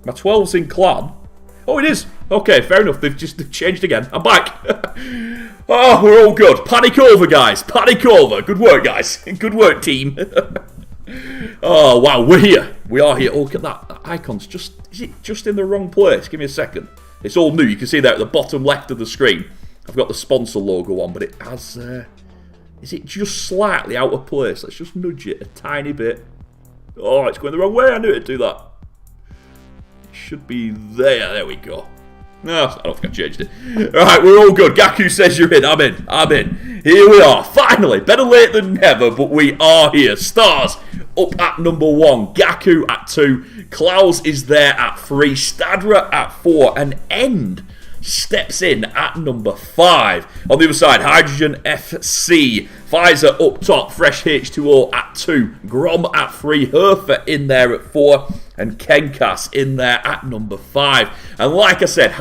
My 12's in clan. Oh, it is. Okay, fair enough. They've changed again. I'm back. Oh, we're all good. Panic over, guys. Panic over. Good work, guys. Good work, team. Oh, wow. We're here. We are here. Oh, look at that. That icon's just... Is it just in the wrong place? Give me a second. It's all new. You can see there at the bottom left of the screen. I've got the sponsor logo on, but it has... is it just slightly out of place? Let's just nudge it a tiny bit. Oh, it's going the wrong way. I knew it'd do that. It should be there. There we go. No, I don't think I changed it. Alright, we're all good. Gaku says you're in. I'm in. I'm in. Here we are. Finally. Better late than never, but we are here. Stars up at number 1. Gaku at 2. Klaus is there at 3. Stadra at 4. And End steps in at number 5. On the other side, Hydrogen FC. Pfizer up top. Fresh H2O at 2. Grom at 3. Herfer in there at 4. And Kenkas in there at number 5. And like I said, the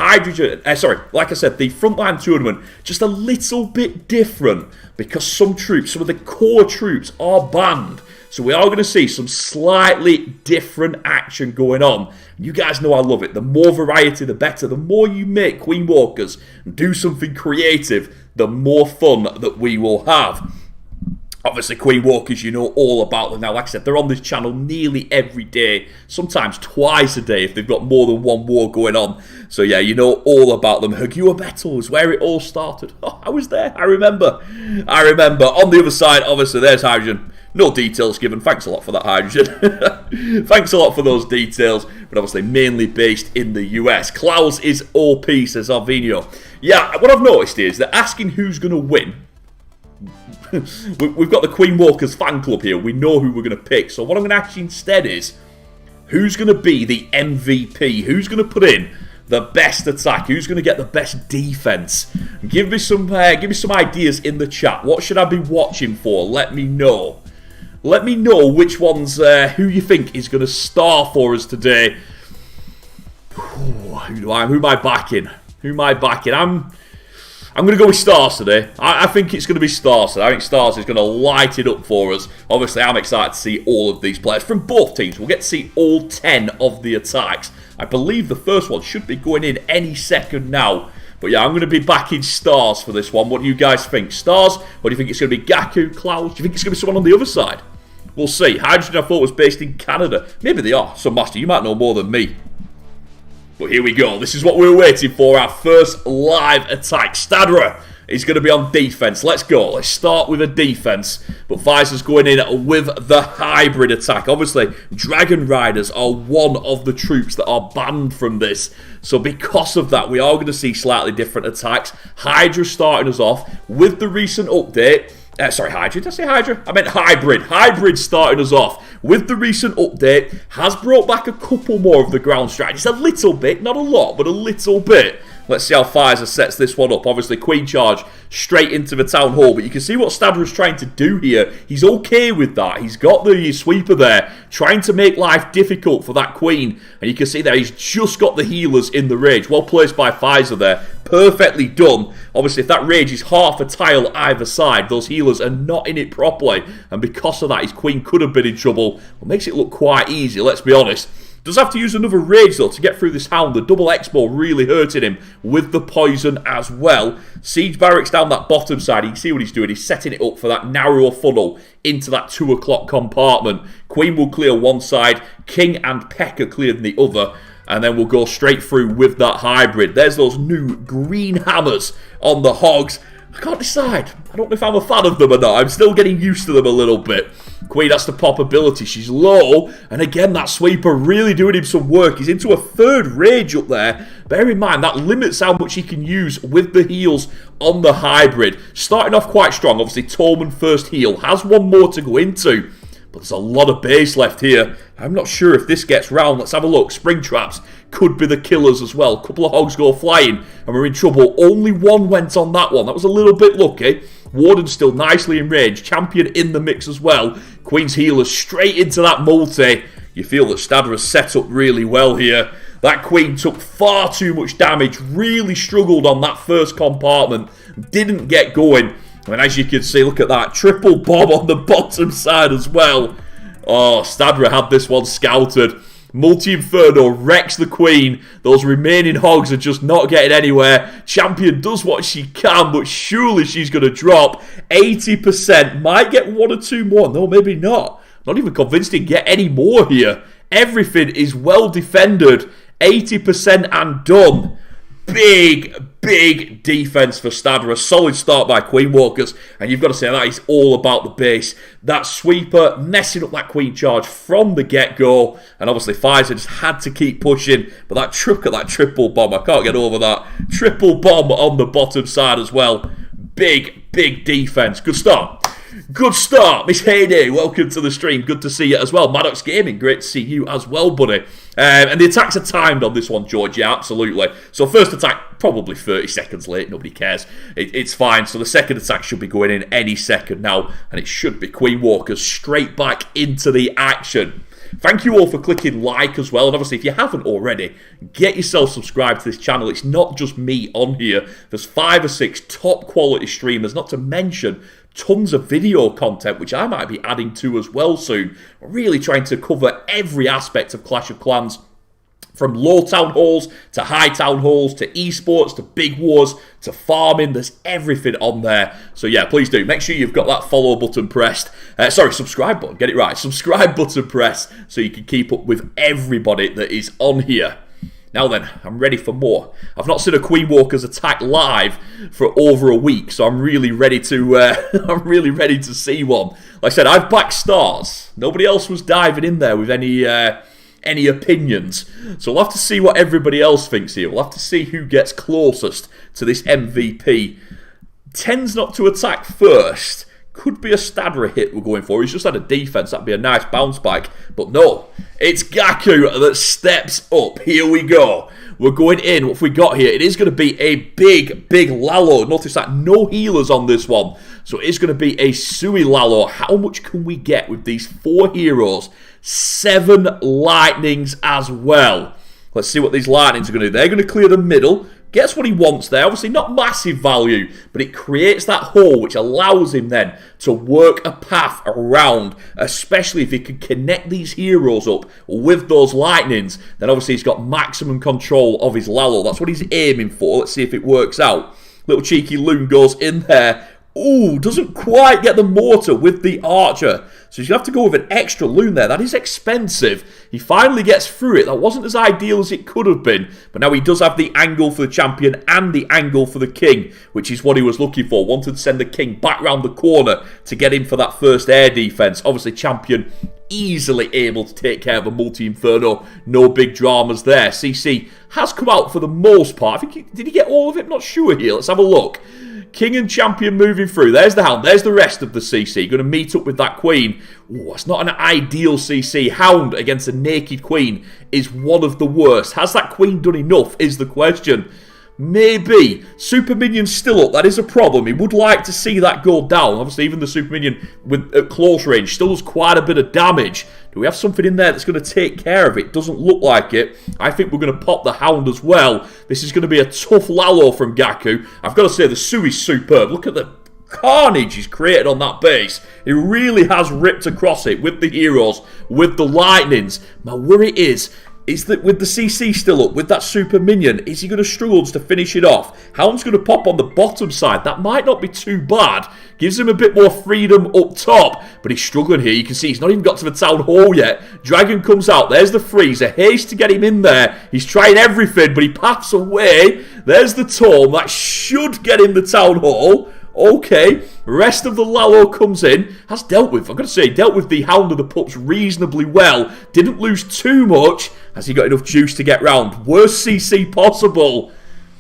Frontline tournament, just a little bit different because some of the core troops are banned. So we are going to see some slightly different action going on. You guys know I love it. The more variety, the better. The more you make Queen Walkers and do something creative, the more fun that we will have. Obviously, Queen Walkers, you know all about them now. Like I said, they're on this channel nearly every day, sometimes twice a day if they've got more than one war going on. So yeah, you know all about them. Hagua Battle is where it all started. Oh, I was there. I remember. On the other side, obviously, there's Hydrogen. No details given. Thanks a lot for that, Hydrogen. Thanks a lot for those details. But obviously, mainly based in the US. Klaus is OP, says Arvinio. Yeah, what I've noticed is they're asking who's going to win. We've got the Queen Walkers fan club here. We know who we're going to pick. So what I'm going to ask you instead is, who's going to be the MVP? Who's going to put in the best attack? Who's going to get the best defense? Give me some ideas in the chat. What should I be watching for? Let me know. Let me know which ones, who you think is going to star for us today. Who am I backing? I'm going to go with Stars today. I think it's going to be Stars today. I think Stars is going to light it up for us. Obviously, I'm excited to see all of these players from both teams. We'll get to see all 10 of the attacks. I believe the first one should be going in any second now. But yeah, I'm going to be backing Stars for this one. What do you guys think? Stars? Or do you think it's going to be Gaku, Klaus? Do you think it's going to be someone on the other side? We'll see. Hydrogen, I thought, was based in Canada. Maybe they are. So, Master, you might know more than me. But here we go. This is what we were waiting for. Our first live attack. Stadra is going to be on defense. Let's go. Let's start with a defense. But Pfizer's going in with the hybrid attack. Obviously, Dragon Riders are one of the troops that are banned from this. So because of that, we are going to see slightly different attacks. Hydra starting us off with the recent update. Sorry, Hydra. Did I say Hydra? I meant Hybrid. Hybrid starting us off with the recent update. Has brought back a couple more of the ground strategies. A little bit. Not a lot, but a little bit. Let's see how Pfizer sets this one up. Obviously, Queen Charge straight into the Town Hall. But you can see what Stadler's trying to do here. He's okay with that. He's got the sweeper there, trying to make life difficult for that Queen. And you can see there, he's just got the healers in the rage. Well placed by Pfizer there. Perfectly done. Obviously, if that rage is half a tile either side, those healers are not in it properly. And because of that, his Queen could have been in trouble. What makes it look quite easy, let's be honest. Does have to use another rage though to get through this Hound. The double Expo really hurting him with the poison as well. Siege barracks down that bottom side. You can see what he's doing. He's setting it up for that narrower funnel into that 2 o'clock compartment. Queen will clear one side. King and Pekka cleared the other. And then we'll go straight through with that hybrid. There's those new green hammers on the Hogs. I can't decide. I don't know if I'm a fan of them or not. I'm still getting used to them a little bit. Queen has to pop ability. She's low. And again, that sweeper really doing him some work. He's into a third rage up there. Bear in mind, that limits how much he can use with the heals on the hybrid. Starting off quite strong. Obviously, Tolman first heal. Has one more to go into. But there's a lot of base left here. I'm not sure if this gets round. Let's have a look. Spring traps could be the killers as well. A couple of Hogs go flying and we're in trouble. Only one went on that one. That was a little bit lucky. Warden's still nicely in range. Champion in the mix as well. Queen's healers straight into that multi. You feel that Stadler's set up really well here. That Queen took far too much damage. Really struggled on that first compartment. Didn't get going. And as you can see, look at that. Triple bomb on the bottom side as well. Oh, Stadra had this one scouted. Multi-Inferno wrecks the Queen. Those remaining hogs are just not getting anywhere. Champion does what she can, but surely she's going to drop. 80%. Might get 1 or 2 more. No, maybe not. Not even convinced he'd get any more here. Everything is well defended. 80% and done. Big defense for Stadler. A solid start by Queen Walkers. And you've got to say that is all about the base. That sweeper messing up that Queen charge from the get-go. And obviously Pfizer just had to keep pushing. But that triple bomb, I can't get over that. Triple bomb on the bottom side as well. Big defense. Good start. Good start, Miss Heyday. Welcome to the stream. Good to see you as well. Maddox Gaming, great to see you as well, buddy. And the attacks are timed on this one, George. Yeah, absolutely. So first attack, probably 30 seconds late. Nobody cares. It's fine. So the second attack should be going in any second now. And it should be Queen Walkers straight back into the action. Thank you all for clicking like as well. And obviously, if you haven't already, get yourself subscribed to this channel. It's not just me on here. There's 5 or 6 top quality streamers, not to mention tons of video content, which I might be adding to as well soon. Really trying to cover every aspect of Clash of Clans, from low town halls to high town halls to esports to big wars to farming. There's everything on there. So yeah, please do. Make sure you've got that follow button pressed. Subscribe button. Get it right. Subscribe button pressed so you can keep up with everybody that is on here. Now then, I'm ready for more. I've not seen a Queen Walker's attack live for over a week, so I'm really ready to see one. Like I said, I've backed stars. Nobody else was diving in there with any opinions. So we'll have to see what everybody else thinks here. We'll have to see who gets closest to this MVP. Tends not to attack first. Could be a Stadler hit we're going for. He's just had a defense. That'd be a nice bounce back. But no, it's Gaku that steps up. Here we go. We're going in. What have we got here? It is going to be a big Lalo. Notice that no healers on this one. So it is going to be a Sui Lalo. How much can we get with these 4 heroes? 7 lightnings as well. Let's see what these lightnings are going to do. They're going to clear the middle. Gets what he wants there. Obviously not massive value, but it creates that hole which allows him then to work a path around, especially if he can connect these heroes up with those lightnings. Then obviously he's got maximum control of his Lalo. That's what he's aiming for. Let's see if it works out. Little cheeky loon goes in there. Ooh, doesn't quite get the mortar with the archer. So he's going to have to go with an extra loon there. That is expensive. He finally gets through it. That wasn't as ideal as it could have been. But now he does have the angle for the champion and the angle for the king, which is what he was looking for. Wanted to send the king back round the corner to get in for that first air defense. Obviously, champion easily able to take care of a multi-inferno. No big dramas there. CC has come out for the most part. I think did he get all of it? I'm not sure here. Let's have a look. King and champion moving through. There's the hound. There's the rest of the CC. Going to meet up with that queen. Ooh, that's not an ideal CC. Hound against a naked queen is one of the worst. Has that queen done enough is the question. Maybe. Super Minion's still up. That is a problem. He would like to see that go down. Obviously, even the Super Minion at close range still does quite a bit of damage. Do we have something in there that's going to take care of it? Doesn't look like it. I think we're going to pop the Hound as well. This is going to be a tough Lalo from Gaku. I've got to say, the Sui's superb. Look at the carnage he's created on that base. He really has ripped across it with the heroes, with the lightnings. My worry is that with the CC still up, with that Super Minion, is he going to struggle to finish it off? Hound's going to pop on the bottom side. That might not be too bad. Gives him a bit more freedom up top. But he's struggling here. You can see he's not even got to the town hall yet. Dragon comes out. There's the freeze. A haste to get him in there. He's trying everything, but he paths away. There's the tome. That should get him the town hall. Okay, rest of the Lalo comes in, has dealt with, I've got to say, dealt with the Hound of the Pups reasonably well. Didn't lose too much. Has he got enough juice to get round? Worst CC possible.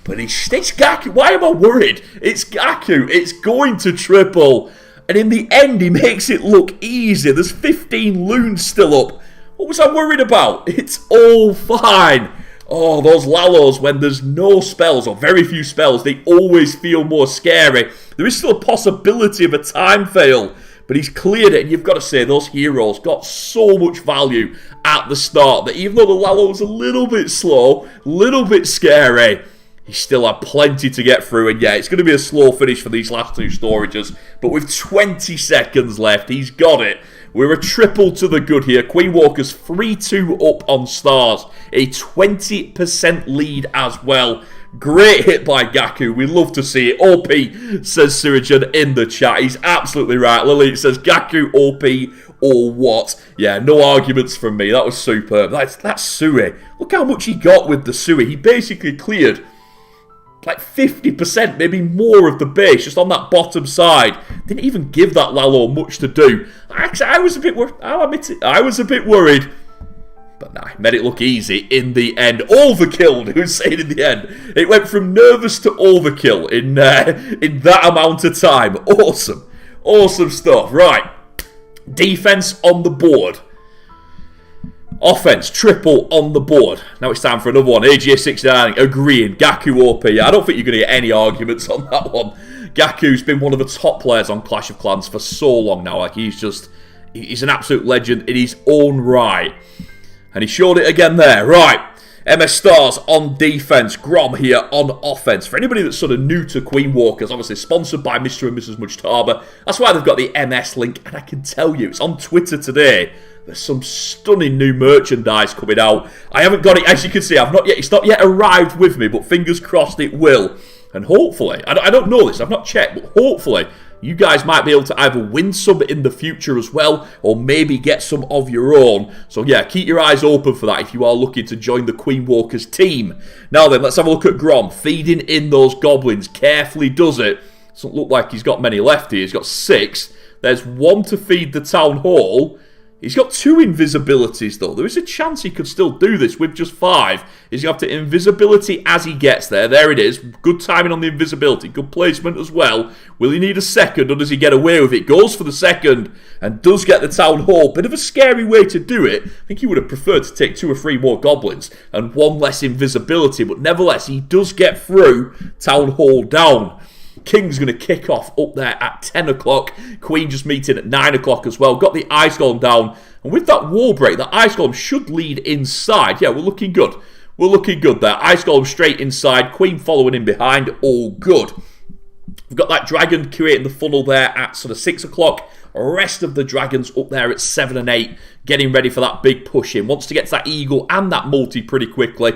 But it's Gaku. Why am I worried? It's Gaku. It's going to triple. And in the end, he makes it look easy. There's 15 loons still up. What was I worried about? It's all fine. Oh, those Lalos, when there's no spells, or very few spells, they always feel more scary. There is still a possibility of a time fail, but he's cleared it, and you've got to say, those heroes got so much value at the start, that even though the Lalo was a little bit slow, a little bit scary, he still had plenty to get through, and yeah, it's going to be a slow finish for these last 2 storages, but with 20 seconds left, he's got it. We're a triple to the good here. Queen Walker's 3-2 up on stars. A 20% lead as well. Great hit by Gaku. We love to see it. OP, says Surijan in the chat. He's absolutely right. Lily says Gaku, OP, or what? Yeah, no arguments from me. That was superb. That's Sui. Look how much he got with the Sui. He basically cleared like 50%, maybe more of the base just on that bottom side. Didn't even give that Lalo much to do. Actually, I was a bit worried. I'll admit it. I was a bit worried. But nah, made it look easy in the end. Overkilled, who's saying in the end. It went from nervous to overkill in that amount of time. Awesome. Awesome stuff. Right. Defense on the board. Offense, triple on the board. Now it's time for another one. AJ69 agreeing. Gaku OP. I don't think you're going to get any arguments on that one. Gaku's been one of the top players on Clash of Clans for so long now. Like, he's an absolute legend in his own right. And he showed it again there. Right. MS Stars on defense. Grom here on offense. For anybody that's sort of new to Queen Walkers, obviously sponsored by Mr&Mrs Mujtaba. That's why they've got the MS link. And I can tell you, it's on Twitter today. There's some stunning new merchandise coming out. I haven't got it, as you can see. It's not yet arrived with me, but fingers crossed it will. And hopefully, I don't know this, I've not checked, but hopefully you guys might be able to either win some in the future as well, or maybe get some of your own. So yeah, keep your eyes open for that if you are looking to join the Queen Walkers team. Now then, let's have a look at Grom. Feeding in those goblins. Carefully does it. Doesn't look like he's got many left here. He's got 6. There's 1 to feed the town hall. He's got 2 invisibilities though. There is a chance he could still do this with just 5. He's going to have to invisibility as he gets there. There it is. Good timing on the invisibility. Good placement as well. Will he need a second, or does he get away with it? Goes for the second and does get the town hall. Bit of a scary way to do it. I think he would have preferred to take 2 or 3 more goblins and 1 less invisibility. But nevertheless, he does get through. Town hall down. King's going to kick off up there at 10 o'clock. Queen just meeting at 9 o'clock as well. Got the Ice Golem down. And with that wall break, the Ice Golem should lead inside. Yeah, we're looking good. We're looking good there. Ice Golem straight inside. Queen following in behind. All good. We've got that dragon creating the funnel there at sort of 6 o'clock. Rest of the dragons up there at 7 and 8. Getting ready for that big push in. Wants to get to that eagle and that multi pretty quickly.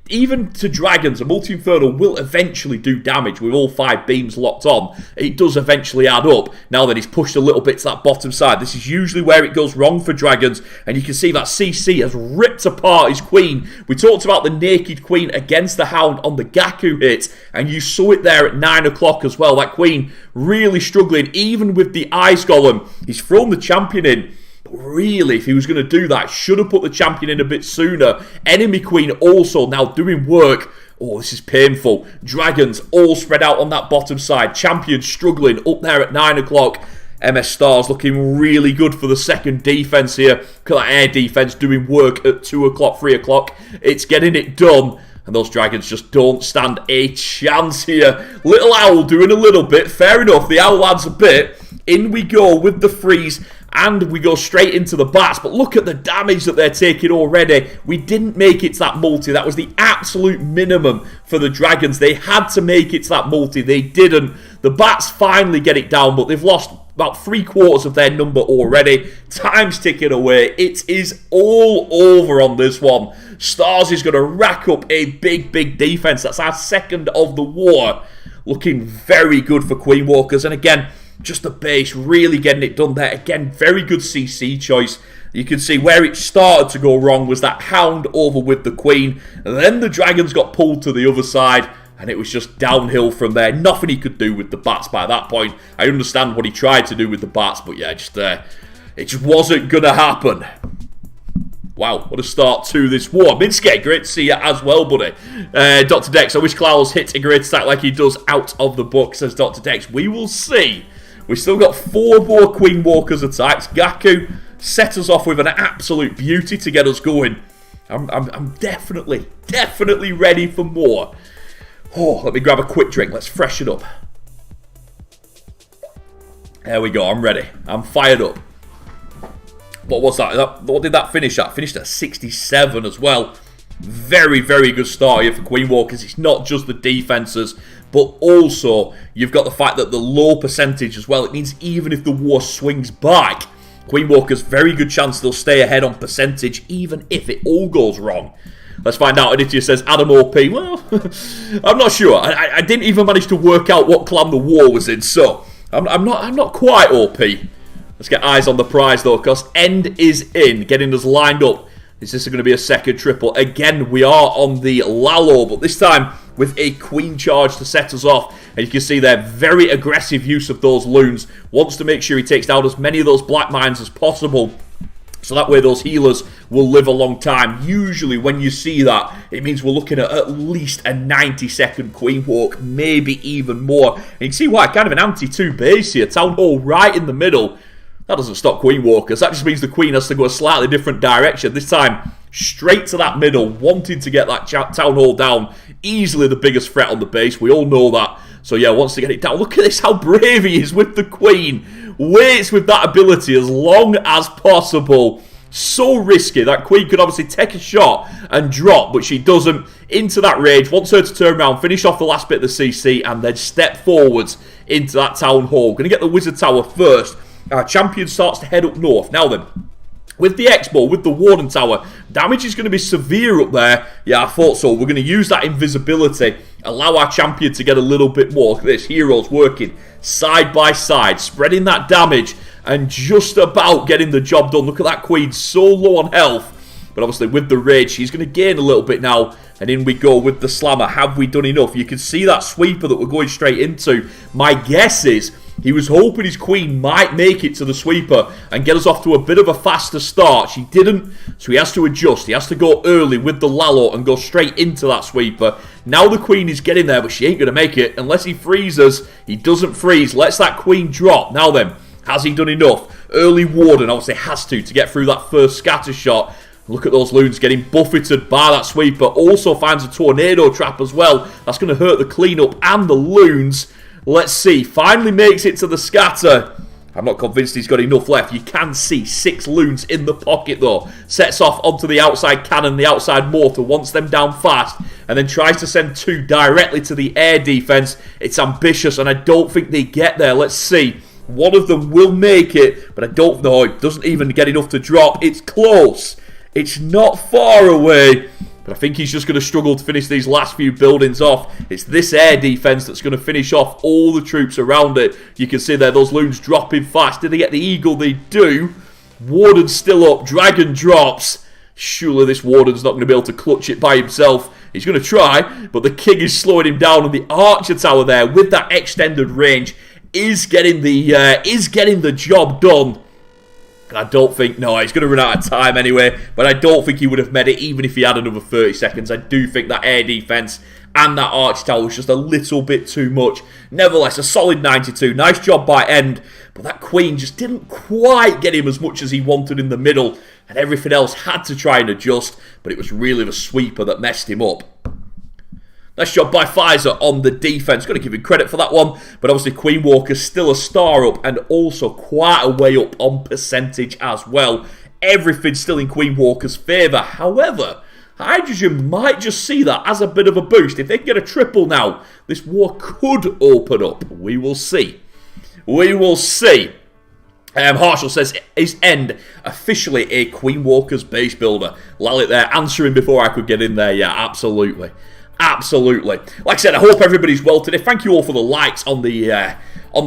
Even to dragons, a multi-inferno will eventually do damage with all 5 beams locked on. It does eventually add up. Now that he's pushed a little bit to that bottom side, this is usually where it goes wrong for dragons. And you can see that CC has ripped apart his queen. We talked about the naked queen against the hound on the Gaku hit, and you saw it there at 9 o'clock as well. That queen really struggling, even with the Ice Golem. He's thrown the champion in. Really, if he was going to do that, should have put the champion in a bit sooner. Enemy queen also now doing work. Oh, this is painful. Dragons all spread out on that bottom side. Champion struggling up there at 9 o'clock. MS Stars looking really good for the second defense here. Look at that air defense doing work at 2 o'clock, 3 o'clock. It's getting it done. And those dragons just don't stand a chance here. Little Owl doing a little bit. Fair enough, the Owl adds a bit. In we go with the freeze. And we go straight into the bats. But look at the damage that they're taking already. We didn't make it to that multi. That was the absolute minimum for the dragons. They had to make it to that multi. They didn't. The bats finally get it down, but they've lost about 3/4 of their number already. Time's ticking away. It is all over on this one. Stars is going to rack up a big, big defense. That's our second of the war. Looking very good for Queen Walkers. And again, just the base, really getting it done there. Again, very good CC choice. You can see where it started to go wrong was that hound over with the queen. And then the dragons got pulled to the other side. And it was just downhill from there. Nothing he could do with the bats by that point. I understand what he tried to do with the bats. But yeah, it just wasn't going to happen. Wow, what a start to this war. Minske, great to see you as well, buddy. Dr. Dex, I wish Klaus hit a great attack like he does out of the book, says Dr. Dex. We will see. We've still got 4 more Queen Walkers attacks. Gaku set us off with an absolute beauty to get us going. I'm definitely ready for more. Oh, let me grab a quick drink. Let's freshen up. There we go. I'm ready. I'm fired up. What was that? What did that finish at? Finished at 67 as well. Very, very good start here for Queen Walkers. It's not just the defenses, but also you've got the fact that the low percentage as well. It means even if the war swings back, Queen Walker's very good chance they'll stay ahead on percentage, even if it all goes wrong. Let's find out. Aditya says, Adam OP. Well, I'm not sure. I didn't even manage to work out what clan the war was in, so I'm not quite OP. Let's get eyes on the prize, though, because End is in, getting us lined up. Is this going to be a second triple? Again, we are on the Lalo, but this time with a Queen charge to set us off. And you can see there, very aggressive use of those loons. Wants to make sure he takes down as many of those black mines as possible, so that way those healers will live a long time. Usually when you see that, it means we're looking at least a 90-second Queen Walk, maybe even more. And you can see why, kind of an anti-2 base here. Town Hall right in the middle. That doesn't stop Queen Walkers. That just means the Queen has to go a slightly different direction. This time, straight to that middle, wanting to get that Town Hall down. Easily the biggest threat on the base. We all know that. So yeah, wants to get it down. Look at this, how brave he is with the Queen. Waits with that ability as long as possible. So risky. That Queen could obviously take a shot and drop, but she doesn't. Into that rage. Wants her to turn around, finish off the last bit of the CC, and then step forwards into that Town Hall. Going to get the Wizard Tower first. Our champion starts to head up north. Now then, with the Expo, with the Warden Tower, damage is going to be severe up there. Yeah, I thought so. We're going to use that invisibility, allow our champion to get a little bit more. Look at this, heroes working side by side, spreading that damage, and just about getting the job done. Look at that Queen, so low on health. But obviously with the rage, she's going to gain a little bit now. And in we go with the slammer. Have we done enough? You can see that sweeper that we're going straight into. My guess is he was hoping his Queen might make it to the sweeper and get us off to a bit of a faster start. She didn't, so he has to adjust. He has to go early with the Lalo and go straight into that sweeper. Now the Queen is getting there, but she ain't going to make it unless he freezes. He doesn't freeze. Lets that Queen drop. Now then, has he done enough? Early Warden obviously has to get through that first scatter shot. Look at those loons getting buffeted by that sweeper. Also finds a tornado trap as well. That's going to hurt the cleanup and the loons. Let's see. Finally makes it to the scatter. I'm not convinced he's got enough left. You can see 6 loons in the pocket though. Sets off onto the outside cannon, the outside mortar, wants them down fast, and then tries to send 2 directly to the air defense. It's ambitious, and I don't think they get there. Let's see. One of them will make it, but I don't know. It doesn't even get enough to drop. It's close. It's not far away, but I think he's just going to struggle to finish these last few buildings off. It's this air defense that's going to finish off all the troops around it. You can see there, those loons dropping fast. Did they get the eagle? They do. Warden's still up. Dragon drops. Surely this Warden's not going to be able to clutch it by himself. He's going to try, but the king is slowing him down, and the archer tower there with that extended range is getting the job done. And I don't think, no, he's going to run out of time anyway, but I don't think he would have made it even if he had another 30 seconds. I do think that air defense and that arch tower was just a little bit too much. Nevertheless, a solid 92. Nice job by End, but that Queen just didn't quite get him as much as he wanted in the middle, and everything else had to try and adjust, but it was really the sweeper that messed him up. Nice job by Pfizer on the defense. Got to give him credit for that one. But obviously Queen Walker's still a star up and also quite a way up on percentage as well. Everything's still in Queen Walker's favour. However, Hydrogen might just see that as a bit of a boost. If they can get a triple now, this war could open up. We will see. We will see. Harshal says, is End officially a Queen Walker's base builder? Lalit there answering before I could get in there. Yeah, absolutely. Absolutely. Like I said, I hope everybody's well today. Thank you all for the likes on the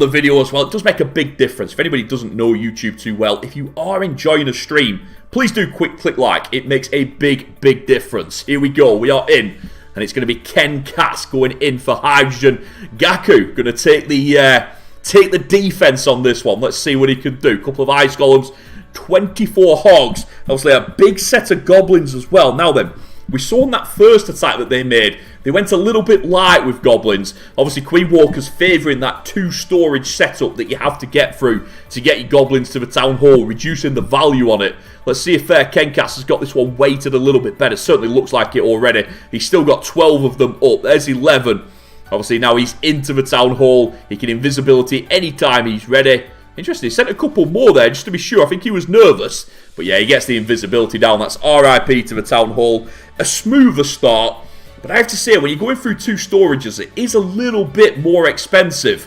video as well. It does make a big difference. If anybody doesn't know YouTube too well, if you are enjoying a stream, please do click like. It makes a big difference. Here we go. We are in. And it's going to be Ken Cass going in for Hydrogen. Gaku going to take the defense on this one. Let's see what he can do. Couple of ice golems. 24 hogs. Obviously a big set of goblins as well. Now then, we saw in that first attack that they made, they went a little bit light with goblins. Obviously, Queen Walker's favouring that 2 storage setup that you have to get through to get your goblins to the town hall, reducing the value on it. Let's see if Kenkas has got this one weighted a little bit better. Certainly looks like it already. He's still got 12 of them up. There's 11. Obviously, now he's into the town hall. He can invisibility anytime he's ready. Interesting, he sent a couple more there just to be sure. I think he was nervous. But yeah, he gets the invisibility down. That's RIP to the town hall. A smoother start. But I have to say, when you're going through 2 storages, it is a little bit more expensive.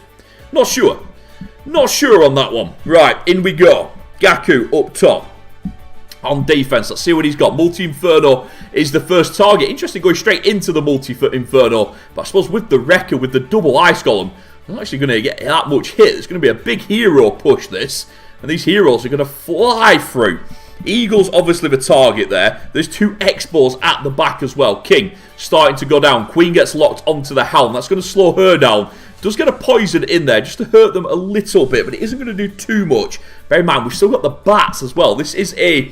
Not sure. Not sure on that one. Right, in we go. Gaku up top. On defense, let's see what he's got. Multi-Inferno is the first target. Interesting going straight into the Multi-Inferno. But I suppose with the Wrecker, with the double Ice Golem, they're not actually going to get that much hit. It's going to be a big hero push, this. And these heroes are going to fly through. Eagle's obviously the target there. There's 2 X-Balls at the back as well. King starting to go down. Queen gets locked onto the helm. That's going to slow her down. Does get a poison in there just to hurt them a little bit, but it isn't going to do too much. Bear in mind, we've still got the bats as well. This is a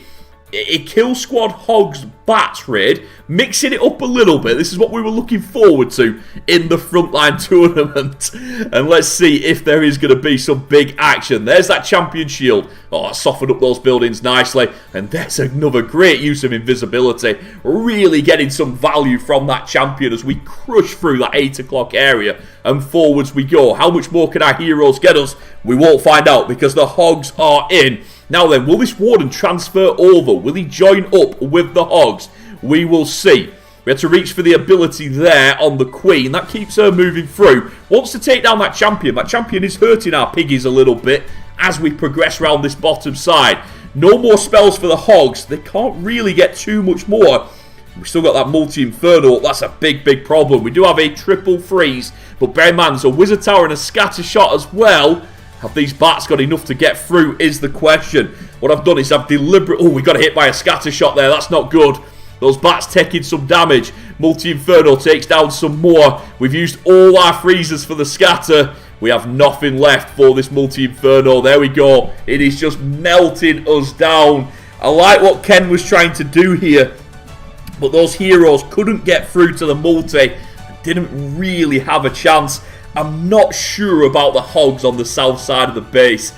Kill Squad Hogs Bats raid, mixing it up a little bit. This is what we were looking forward to in the Frontline tournament. And let's see if there is going to be some big action. There's that champion shield. Oh, softened up those buildings nicely. And there's another great use of invisibility. Really getting some value from that champion as we crush through that 8 o'clock area. And forwards we go. How much more can our heroes get us? We won't find out because the Hogs are in. Now then, will this Warden transfer over? Will he join up with the Hogs? We will see. We had to reach for the ability there on the Queen. That keeps her moving through. Wants to take down that champion. That champion is hurting our piggies a little bit as we progress around this bottom side. No more spells for the Hogs. They can't really get too much more. We've still got that Multi-Inferno. That's a big, big problem. We do have a triple freeze. But bear in mind, there's a Wizard Tower and a Scatter Shot as well. Have these bats got enough to get through is the question. What I've done is I've deliberately... Oh, we got hit by a Scatter Shot there. That's not good. Those bats taking some damage. Multi-Inferno takes down some more. We've used all our freezers for the scatter. We have nothing left for this Multi-Inferno. There we go. It is just melting us down. I like what Ken was trying to do here. But those heroes couldn't get through to the multi. Didn't really have a chance. I'm not sure about the Hogs on the south side of the base.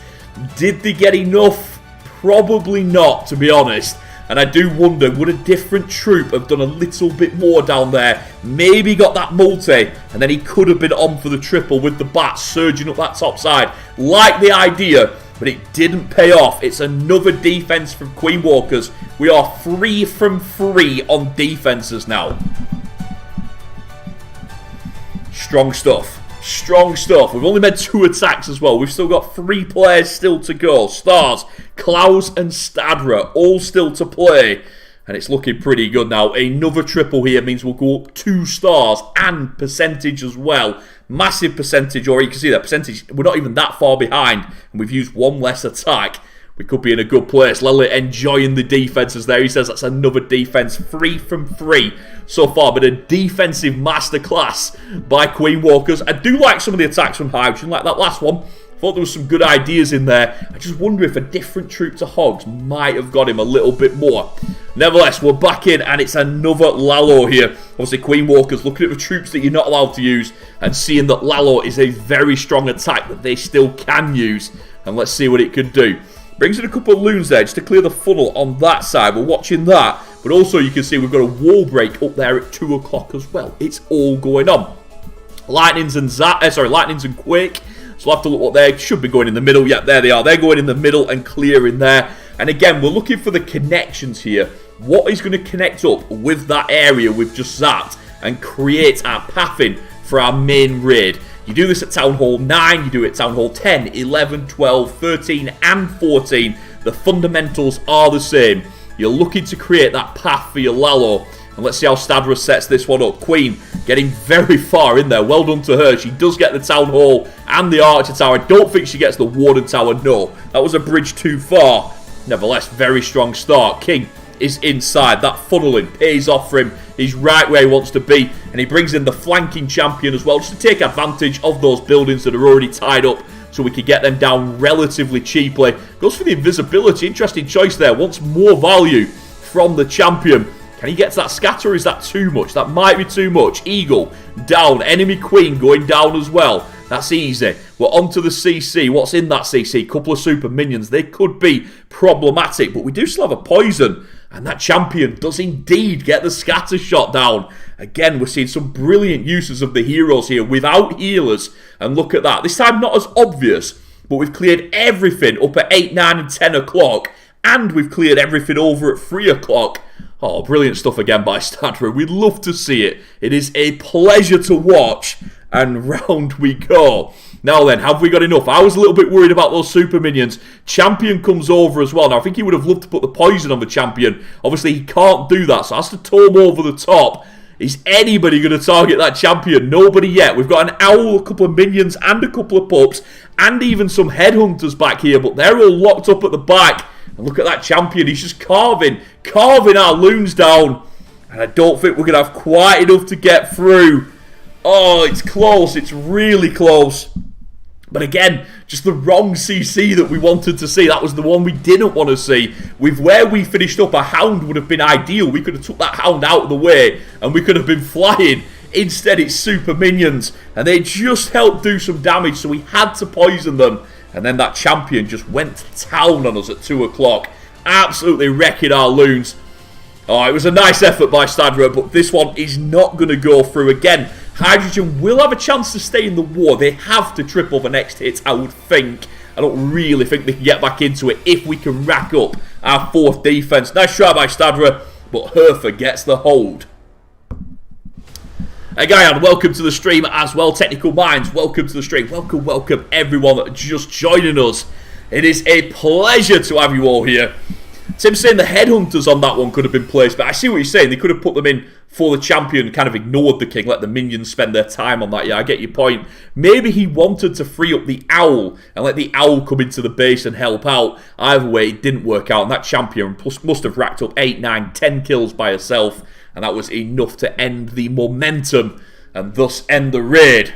Did they get enough? Probably not, to be honest. And I do wonder, would a different troop have done a little bit more down there? Maybe got that multi, and then he could have been on for the triple with the bats surging up that top side. Like the idea, but it didn't pay off. It's another defense from Queen Walkers. We are 3 from 3 on defenses now. Strong stuff. Strong stuff. We've only made 2 attacks as well. We've still got 3 players still to go. Stars, Klaus and Stadra all still to play. And it's looking pretty good now. Another triple here means we'll go up 2 stars and percentage as well. Massive percentage, or you can see that percentage. We're not even that far behind. And we've used 1 less attack. We could be in a good place. Lely enjoying the defenses there. He says that's another defense. 3 from 3 so far. But a defensive masterclass by Queen Walkers. I do like some of the attacks from Hydrogen. Like that last one. Thought there was some good ideas in there. I just wonder if a different troop to Hogs might have got him a little bit more. Nevertheless, we're back in and it's another Lalo here. Obviously, Queen Walkers looking at the troops that you're not allowed to use and seeing that Lalo is a very strong attack that they still can use. And let's see what it can do. Brings in a couple of loons there just to clear the funnel on that side. We're watching that. But also you can see we've got a wall break up there at 2 o'clock as well. It's all going on. Lightnings and Quake. So we'll have to look what they should be going in the middle. Yeah, there they are. They're going in the middle and clearing there. And again, we're looking for the connections here. What is going to connect up with that area we've just zapped and create our pathing for our main raid. You do this at Town Hall 9, you do it at Town Hall 10, 11, 12, 13 and 14. The fundamentals are the same. You're looking to create that path for your Lalo. And let's see how Stadra sets this one up. Queen getting very far in there. Well done to her. She does get the Town Hall and the Archer Tower. I don't think she gets the Warden Tower. No, that was a bridge too far. Nevertheless, very strong start. King is inside. That funneling pays off for him. He's right where he wants to be. And he brings in the flanking champion as well, just to take advantage of those buildings that are already tied up, so we can get them down relatively cheaply. Goes for the invisibility. Interesting choice there. Wants more value from the champion. Can he get to that scatter, or is that too much? That might be too much. Eagle down. Enemy Queen going down as well. That's easy. We're on to the CC. What's in that CC? Couple of super minions. They could be problematic, but we do still have a poison. And that champion does indeed get the scatter shot down. Again, we're seeing some brilliant uses of the heroes here without healers. And look at that. This time not as obvious, but we've cleared everything up at 8, 9 and 10 o'clock. And we've cleared everything over at 3 o'clock. Oh, brilliant stuff again by Stadra. We'd love to see it. It is a pleasure to watch. and round we go. Now then, have we got enough? I was a little bit worried about those super minions. Champion comes over as well. Now, I think he would have loved to put the poison on the champion. Obviously, he can't do that, so has to tome over the top. Is anybody going to target that champion? Nobody yet. We've got an owl, a couple of minions, and a couple of pups, and even some headhunters back here, but they're all locked up at the back. And look at that champion. He's just carving our loons down. And I don't think we're going to have quite enough to get through. Oh, it's close. It's really close. But again, just the wrong CC that we wanted to see. That was the one we didn't want to see. With where we finished up, a hound would have been ideal. We could have took that hound out of the way and we could have been flying. Instead, it's super minions. And they just helped do some damage, so we had to poison them. And then that champion just went to town on us at 2 o'clock. Absolutely wrecking our loons. Oh, it was a nice effort by Stadra, but this one is not going to go through again. Hydrogen will have a chance to stay in the war. They have to triple the next hit, I would think. I don't really think they can get back into it if we can rack up our 4th defense. Nice try by Stadra, but Hertha gets the hold. Hey Guyan, welcome to the stream as well. Technical Minds, welcome to the stream. Welcome everyone that are just joining us. It is a pleasure to have you all here. Tim's saying the headhunters on that one could have been placed, but I see what you're saying. They could have put them in for the champion, kind of ignored the king, let the minions spend their time on that. Yeah, I get your point. Maybe he wanted to free up the owl and let the owl come into the base and help out. Either way, it didn't work out, and that champion must have racked up 8, 9, 10 kills by herself, and that was enough to end the momentum and thus end the raid.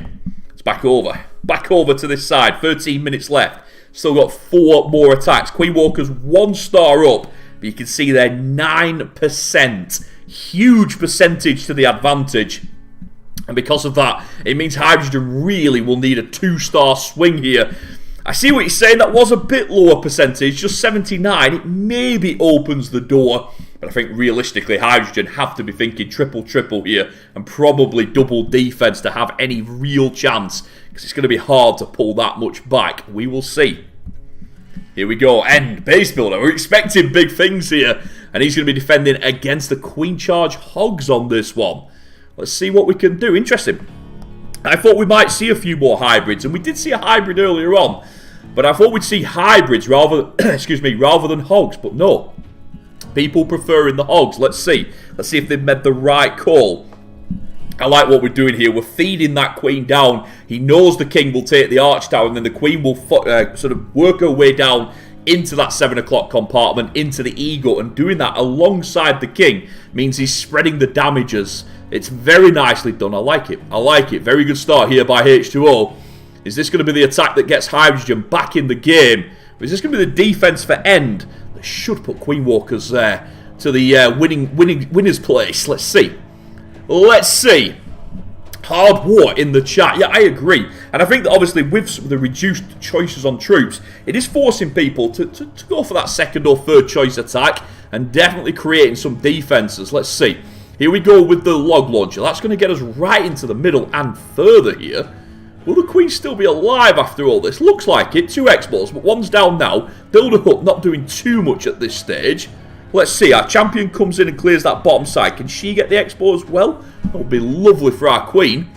It's back over to this side. 13 minutes left. Still got 4 more attacks. Queen Walker's 1 star up, but you can see there 9%. Huge percentage to the advantage. And because of that, it means Hydrogen really will need a 2-star swing here. I see what you're saying. That was a bit lower percentage, just 79. It maybe opens the door. But I think realistically, Hydrogen have to be thinking triple here and probably double defense to have any real chance, because it's going to be hard to pull that much back. We will see. Here we go. End base builder. We're expecting big things here, and he's going to be defending against the Queen Charge Hogs on this one. Let's see what we can do. Interesting. I thought we might see a few more hybrids, and we did see a hybrid earlier on, but I thought we'd see hybrids rather than hogs, but no. People preferring the hogs. Let's see. Let's see if they've made the right call. I like what we're doing here. We're feeding that queen down. He knows the king will take the arch tower, and then the queen will sort of work her way down into that 7 o'clock compartment, into the eagle, and doing that alongside the king means he's spreading the damages. It's very nicely done. I like it. I like it. Very good start here by H2O. Is this going to be the attack that gets Hydrogen back in the game? Or is this going to be the defense for end? That should put Queen Walkers there to the winner's place. Let's see. Let's see. Hard war in the chat. Yeah, I agree. And I think that obviously with the reduced choices on troops, it is forcing people to go for that second or third choice attack and definitely creating some defenses. Let's see. Here we go with the log launcher. That's going to get us right into the middle and further here. Will the queen still be alive after all this? Looks like it. 2 X-Balls, but one's down now. Builder Hut not doing too much at this stage. Let's see. Our champion comes in and clears that bottom side. Can she get the X-Ball as well? That would be lovely for our queen.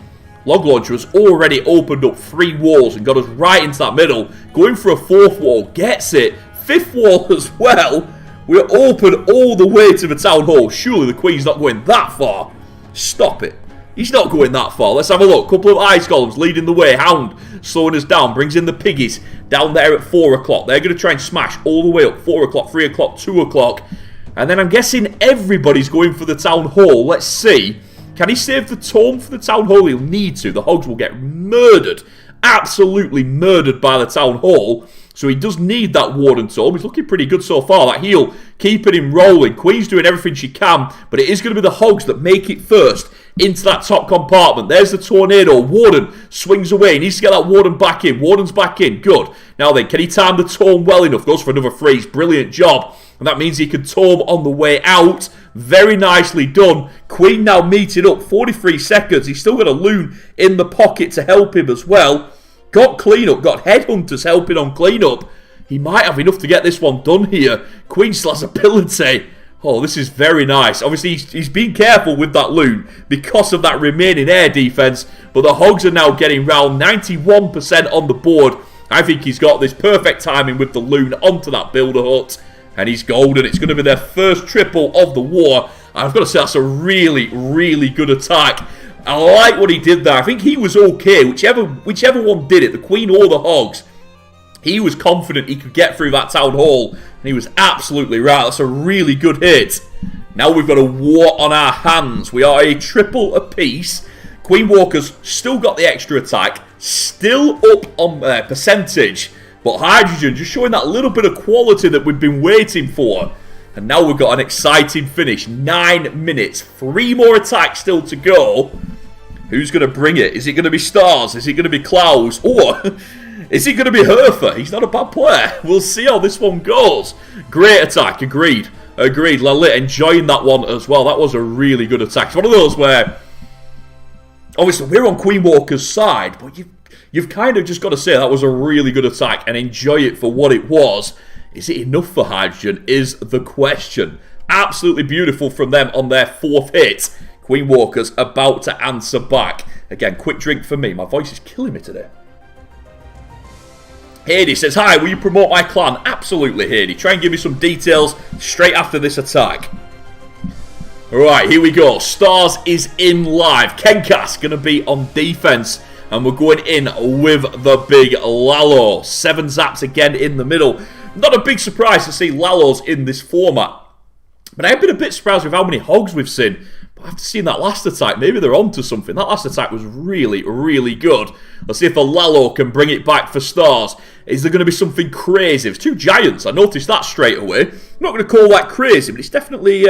Log launcher has already opened up 3 walls and got us right into that middle. Going for a 4th wall. Gets it. 5th wall as well. We're open all the way to the town hall. Surely the queen's not going that far. Stop it. He's not going that far. Let's have a look. Couple of ice columns leading the way. Hound slowing us down. Brings in the piggies down there at 4 o'clock. They're going to try and smash all the way up. 4 o'clock, 3 o'clock, 2 o'clock. And then I'm guessing everybody's going for the town hall. Let's see. Can he save the tome for the town hall? He'll need to. The hogs will get murdered. Absolutely murdered by the town hall. So he does need that warden tome. He's looking pretty good so far. That heal keeping him rolling. Queen's doing everything she can. But it is going to be the hogs that make it first into that top compartment. There's the tornado. Warden swings away. He needs to get that warden back in. Warden's back in. Good. Now then, can he time the tome well enough? Goes for another freeze. Brilliant job. And that means he can tome on the way out. Very nicely done. Queen now meeting up. 43 seconds. He's still got a loon in the pocket to help him as well. Got cleanup. Got headhunters helping on cleanup. He might have enough to get this one done here. Queen still has ability. Oh, this is very nice. Obviously, he's been careful with that loon because of that remaining air defense. But the hogs are now getting round 91% on the board. I think he's got this perfect timing with the loon onto that builder hut. And he's golden. It's going to be their first triple of the war. I've got to say, that's a really, really good attack. I like what he did there. I think he was okay. Whichever one did it, the queen or the hogs, he was confident he could get through that town hall. And he was absolutely right. That's a really good hit. Now we've got a war on our hands. We are a triple apiece. Queen Walker's still got the extra attack. Still up on percentage. But Hydrogen just showing that little bit of quality that we've been waiting for. And now we've got an exciting finish. 9 minutes. 3 more attacks still to go. Who's going to bring it? Is it going to be Stars? Is it going to be Klaus? Or is it going to be Hertha? He's not a bad player. We'll see how this one goes. Great attack. Agreed. Agreed. Lalit enjoying that one as well. That was a really good attack. It's one of those where, obviously, we're on Queen Walker's side, but you've kind of just got to say that was a really good attack and enjoy it for what it was. Is it enough for Hydrogen is the question. Absolutely beautiful from them on their 4th hit. Queen Walker's about to answer back. Again, quick drink for me. My voice is killing me today. Hady says, hi, will you promote my clan? Absolutely, Hady. Try and give me some details straight after this attack. Alright, here we go. Stars is in live. Kenkas going to be on defense. And we're going in with the big Lalo. 7 zaps again in the middle. Not a big surprise to see Lalos in this format. But I have been a bit surprised with how many hogs we've seen. But after seeing that last attack, maybe they're onto something. That last attack was really, really good. Let's see if a Lalo can bring it back for Stars. Is there going to be something crazy? It's 2 giants. I noticed that straight away. I'm not going to call that crazy, but it's definitely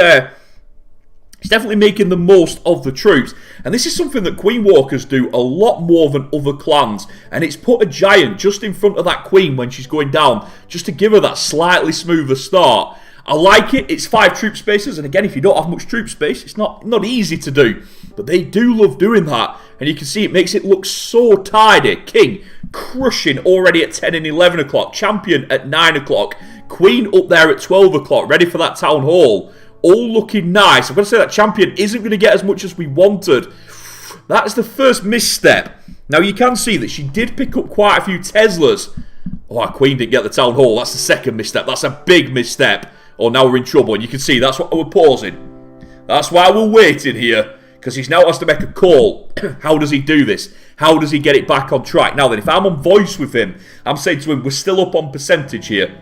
making the most of the troops. And this is something that Queen Walkers do a lot more than other clans. And it's put a giant just in front of that queen when she's going down, just to give her that slightly smoother start. I like it. It's 5 troop spaces. And again, if you don't have much troop space, it's not easy to do. But they do love doing that. And you can see it makes it look so tidy. King crushing already at 10 and 11 o'clock. Champion at 9 o'clock. Queen up there at 12 o'clock, ready for that town hall. All looking nice. I'm going to say that Champion isn't going to get as much as we wanted. That's the first misstep. Now you can see that she did pick up quite a few Teslas. Oh, our Queen didn't get the town hall. That's the second misstep. That's a big misstep. Oh, now we're in trouble. And you can see that's what we're pausing. That's why we're waiting here. Because he's now has to make a call. How does he do this? How does he get it back on track? Now then, if I'm on voice with him, I'm saying to him, we're still up on percentage here.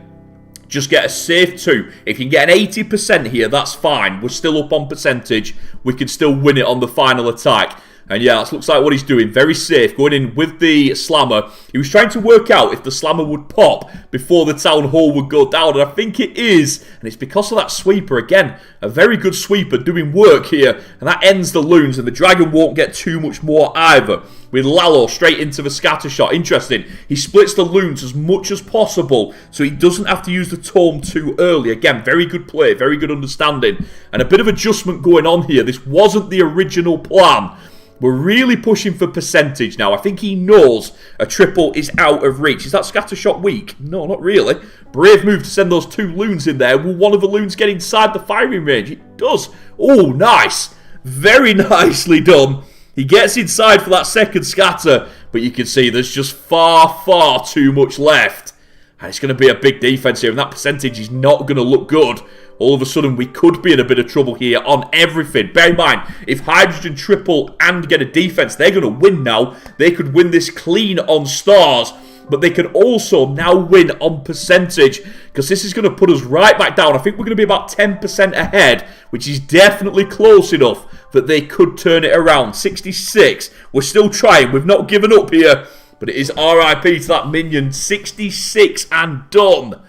Just get a safe 2. If you can get an 80% here, that's fine. We're still up on percentage. We can still win it on the final attack. And yeah, that looks like what he's doing. Very safe. Going in with the slammer. He was trying to work out if the slammer would pop before the town hall would go down. And I think it is. And it's because of that sweeper. Again, a very good sweeper doing work here. And that ends the loons. And the dragon won't get too much more either. With Lalo straight into the scatter shot. Interesting. He splits the loons as much as possible. So he doesn't have to use the tome too early. Again, very good play. Very good understanding. And a bit of adjustment going on here. This wasn't the original plan. We're really pushing for percentage now. I think he knows a triple is out of reach. Is that scatter shot weak? No, not really. Brave move to send those 2 loons in there. Will one of the loons get inside the firing range? It does. Oh, nice. Very nicely done. He gets inside for that second scatter. But you can see there's just far, far too much left. And it's going to be a big defense here. And that percentage is not going to look good. All of a sudden, we could be in a bit of trouble here on everything. Bear in mind, if Hydrogen triple and get a defense, they're going to win now. They could win this clean on Stars. But they can also now win on percentage. Because this is going to put us right back down. I think we're going to be about 10% ahead. Which is definitely close enough that they could turn it around. 66. We're still trying. We've not given up here. But it is RIP to that minion. 66 and done.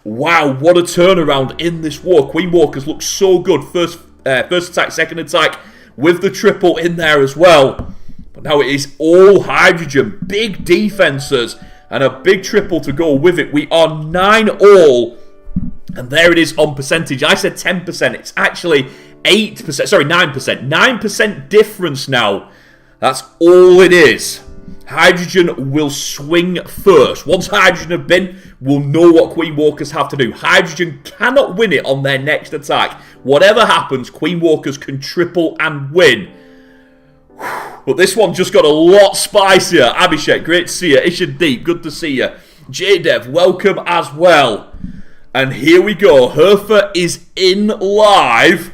Wow, what a turnaround in this war. Queen Walkers look so good. First attack, second attack with the triple in there as well. But now it is all Hydrogen. Big defenses and a big triple to go with it. We are 9-all. And there it is on percentage. I said 10%. It's actually 8%. Sorry, 9%. 9% difference now. That's all it is. Hydrogen will swing first. Once Hydrogen have been, we'll know what Queen Walkers have to do. Hydrogen cannot win it on their next attack. Whatever happens, Queen Walkers can triple and win. But this one just got a lot spicier. Abhishek, great to see you. Ishan Deep, good to see you. J-Dev, welcome as well. And here we go. Hertha is in live.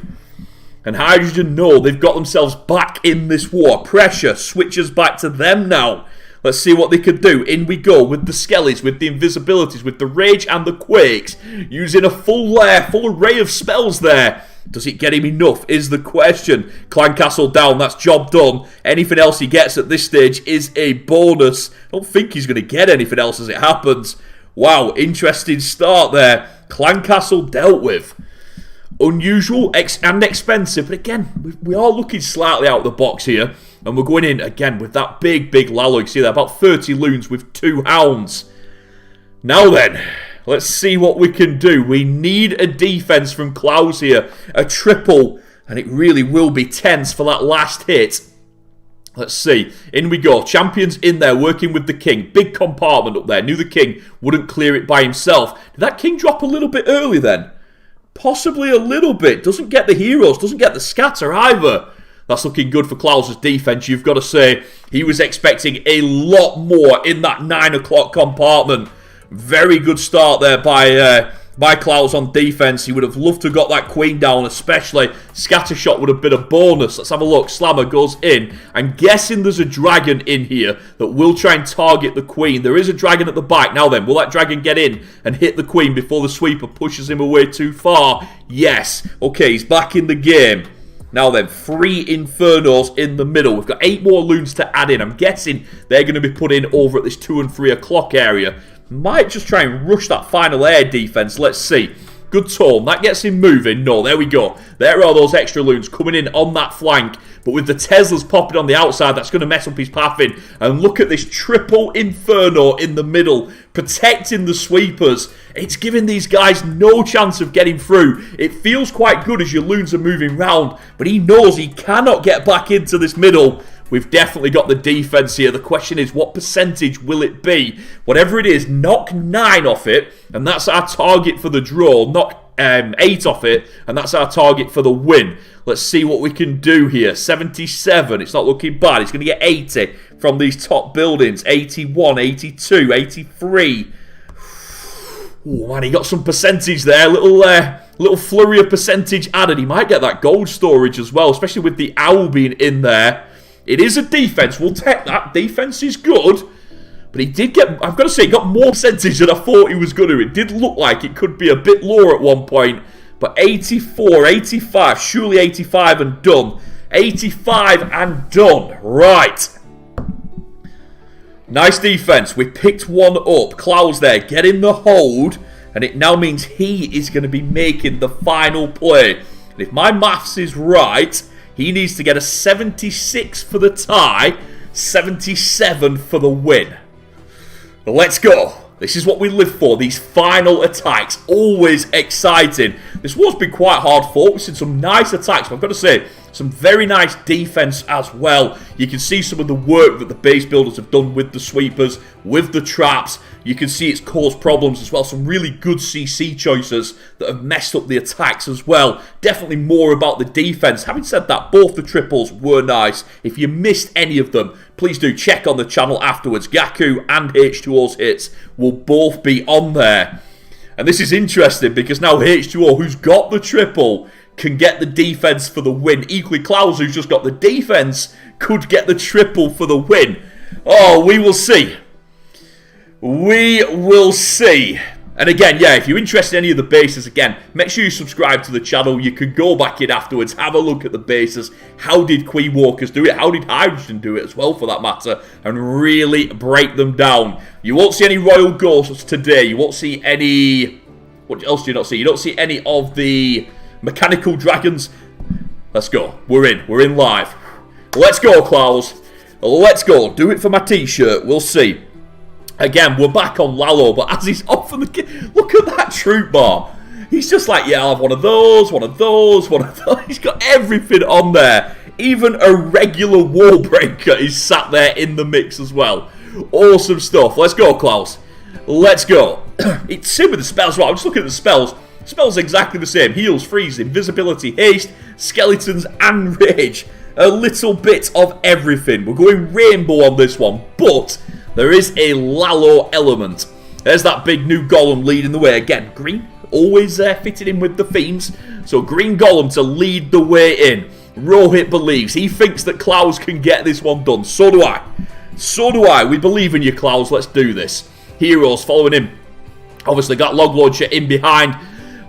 And Hydrogen know they've got themselves back in this war. Pressure switches back to them now. Let's see what they can do. In we go with the Skellies, with the Invisibilities, with the Rage and the Quakes. Using a full array of spells there. Does it get him enough is the question. Clan Castle down, that's job done. Anything else he gets at this stage is a bonus. I don't think he's going to get anything else as it happens. Wow, interesting start there. Clan Castle dealt with. Unusual and expensive, but again, we are looking slightly out of the box here, and we're going in again with that big Lalo. You see that, about 30 loons with 2 hounds. Now then, let's see what we can do. We need a defense from Klaus here, a triple, and it really will be tense for that last hit. Let's see. In we go. Champions in there working with the king. Big compartment up there. Knew the king wouldn't clear it by himself. Did that king drop a little bit early then? Possibly a little bit. Doesn't get the heroes. Doesn't get the scatter either. That's looking good for Klaus's defense. You've got to say he was expecting a lot more in that 9 o'clock compartment. Very good start there by Klaus on defense. He would have loved to have got that queen down, especially scatter shot would have been a bonus. Let's have a look. Slammer goes in. I'm guessing there's a dragon in here that will try and target the queen. There is a dragon at the back. Now then, will that dragon get in and hit the queen before the sweeper pushes him away too far? Yes. Okay, he's back in the game. Now then, 3 Infernos in the middle. We've got 8 more loons to add in. I'm guessing they're going to be put in over at this 2 and 3 o'clock area. Might just try and rush that final air defense. Let's see. Good tone. That gets him moving. No, there we go. There are those extra loons coming in on that flank. But with the Teslas popping on the outside, that's going to mess up his pathing. And look at this triple Inferno in the middle, protecting the sweepers. It's giving these guys no chance of getting through. It feels quite good as your loons are moving round. But he knows he cannot get back into this middle. We've definitely got the defense here. The question is, what percentage will it be? Whatever it is, knock 9 off it, and that's our target for the draw. Knock 8 off it, and that's our target for the win. Let's see what we can do here. 77, it's not looking bad. It's going to get 80 from these top buildings. 81, 82, 83. Oh man, he got some percentage there. Little flurry of percentage added. He might get that gold storage as well, especially with the owl being in there. It is a defense. We'll take that. Defense is good. But he did get, I've got to say, he got more percentage than I thought he was going to. It did look like it could be a bit lower at one point. But 84, 85, surely 85 and done. 85 and done. Right. Nice defense. We picked one up. Klaus there, get in the hold. And it now means he is going to be making the final play. And if my maths is right, he needs to get a 76 for the tie, 77 for the win. Let's go. This is what we live for. These final attacks, always exciting. This war's been quite hard fought. We've seen some nice attacks, but I've got to say, some very nice defense as well. You can see some of the work that the base builders have done with the sweepers, with the traps. You can see it's caused problems as well. Some really good CC choices that have messed up the attacks as well. Definitely more about the defense. Having said that, both the triples were nice. If you missed any of them, please do check on the channel afterwards. Gaku and H2O's hits will both be on there. And this is interesting because now H2O, who's got the triple, can get the defense for the win. Equally, Klaus, who's just got the defense, could get the triple for the win. Oh, we will see. We will see. And again, yeah, if you're interested in any of the bases, again, make sure you subscribe to the channel. You can go back in afterwards, have a look at the bases. How did Queen Walkers do it? How did Hydrogen do it as well, for that matter? And really break them down. You won't see any Royal Ghosts today. You won't see any... What else do you not see? You don't see any of the mechanical dragons. Let's go. We're in. We're in live. Let's go, Klaus. Let's go. Do it for my t-shirt. We'll see. Again, we're back on Lalo, but as he's off from the... Look at that troop bar. He's just like, yeah, I'll have one of those, one of those, one of those. He's got everything on there. Even a regular wall breaker is sat there in the mix as well. Awesome stuff. Let's go, Klaus. Let's go. It's same with the spells. Well, I'm just looking at the spells. Spells exactly the same. Heals, freeze, invisibility, haste, skeletons, and rage. A little bit of everything. We're going rainbow on this one, but there is a Lalo element. There's that big new golem leading the way. Again, green, always fitting in with the themes. So green golem to lead the way in. Rohit believes. He thinks that Klaus can get this one done. So do I. So do I. We believe in you, Klaus. Let's do this. Heroes following him. Obviously got log launcher in behind.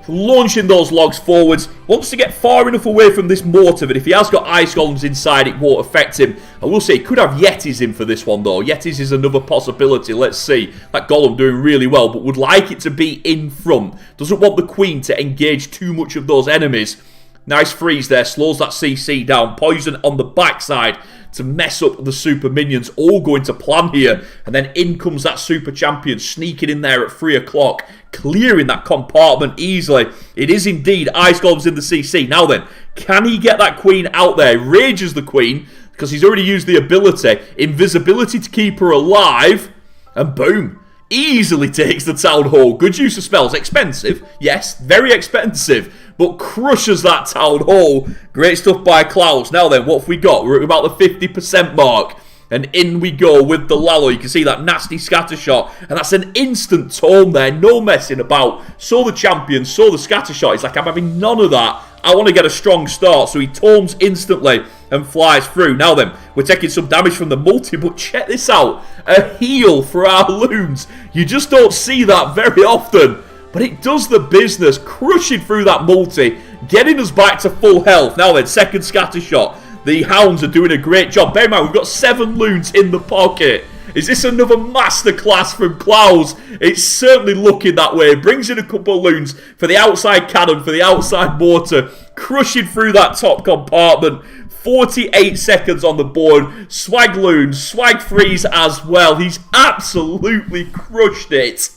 Launching those logs forwards. Wants to get far enough away from this mortar that if he has got ice golems inside, it won't affect him. I will say he could have Yetis in for this one though. Yetis is another possibility. Let's see. That golem doing really well, but would like it to be in front. Doesn't want the queen to engage too much of those enemies. Nice freeze there. Slows that CC down. Poison on the backside to mess up the super minions. All going to plan here. And then in comes that super champion sneaking in there at 3 o'clock. Clearing that compartment easily. It is indeed ice golems in the CC. Now then, can he get that queen out there? Rages the queen because he's already used the ability. Invisibility to keep her alive. And boom. Easily takes the town hall. Good use of spells. Expensive. Yes, very expensive. But crushes that town hall. Great stuff by Klaus. Now then, what have we got? We're at about the 50% mark. And in we go with the Lalo. You can see that nasty scatter shot. And that's an instant tome there. No messing about. Saw the champion. Saw the scatter shot. He's like, I'm having none of that. I want to get a strong start. So he tomes instantly and flies through. Now then, we're taking some damage from the multi. But check this out. A heal for our loons. You just don't see that very often. But it does the business. Crushing through that multi. Getting us back to full health. Now then, second scatter shot. The hounds are doing a great job. Bear in mind, we've got 7 loons in the pocket. Is this another masterclass from Klaus? It's certainly looking that way. Brings in a couple of loons for the outside cannon, for the outside mortar. Crushing through that top compartment. 48 seconds on the board. Swag loon, swag freeze as well. He's absolutely crushed it.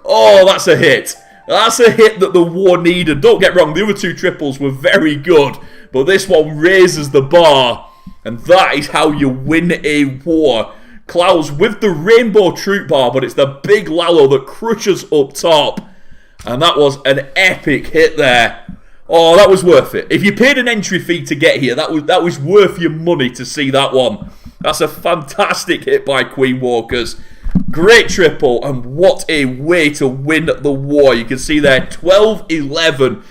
Oh, that's a hit. That's a hit that the war needed. Don't get wrong, the other 2 triples were very good. But this one raises the bar. And that is how you win a war. Klaus with the rainbow troop bar, but it's the big Lalo that crushes up top. And that was an epic hit there. Oh, that was worth it. If you paid an entry fee to get here, that was worth your money to see that one. That's a fantastic hit by Queen Walkers. Great triple, and what a way to win the war. You can see there, 12-11.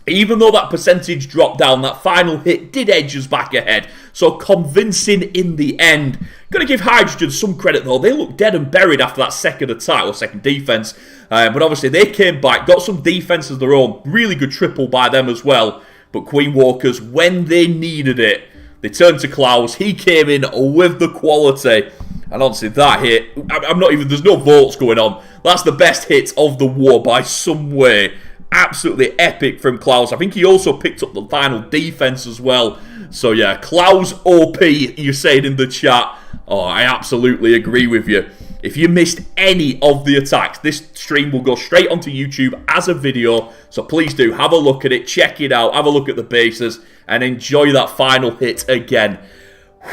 Even though that percentage dropped down, that final hit did edge us back ahead. So convincing in the end. Got to give Hydrogen some credit though. They looked dead and buried after that second attack, or second defense. But obviously they came back, got some defense of their own. Really good triple by them as well. But Queen Walkers, when they needed it, they turned to Klaus. He came in with the quality. And honestly, that hit, there's no votes going on. That's the best hit of the war by some way. Absolutely epic from Klaus. I think he also picked up the final defense as well. So yeah, Klaus OP, you're saying in the chat. Oh, I absolutely agree with you. If you missed any of the attacks, this stream will go straight onto YouTube as a video. So please do have a look at it, check it out, have a look at the bases, and enjoy that final hit again.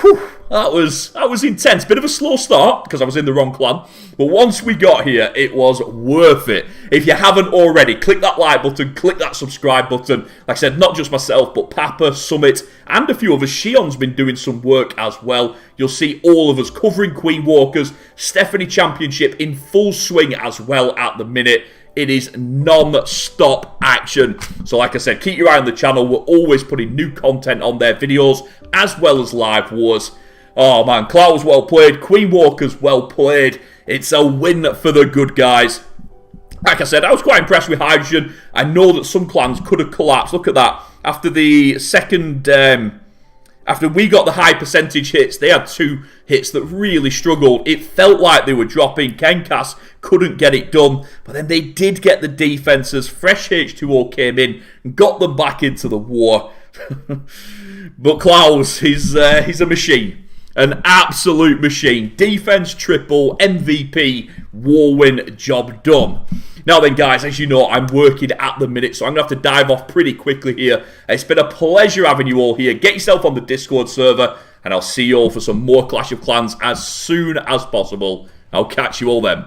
Whew, that was intense. Bit of a slow start because I was in the wrong clan. But once we got here, it was worth it. If you haven't already, click that like button, click that subscribe button. Like I said, not just myself, but Papa, Summit, and a few others. Shion's been doing some work as well. You'll see all of us covering Queen Walkers, Stephanie Championship in full swing as well at the minute. It is non-stop action. So like I said, keep your eye on the channel. We're always putting new content on their videos, as well as live wars. Oh man, Klaus well played. Queen Walkers well played. It's a win for the good guys. Like I said, I was quite impressed with Hydrogen. I know that some clans could have collapsed. Look at that. After the second... After we got the high percentage hits, they had 2 hits that really struggled. It felt like they were dropping. Kenkas couldn't get it done. But then they did get the defenses. Fresh H2O came in and got them back into the war. But Klaus, he's a machine. An absolute machine. Defense triple, MVP, war win, job done. Now then, guys, as you know, I'm working at the minute, so I'm going to have to dive off pretty quickly here. It's been a pleasure having you all here. Get yourself on the Discord server, and I'll see you all for some more Clash of Clans as soon as possible. I'll catch you all then.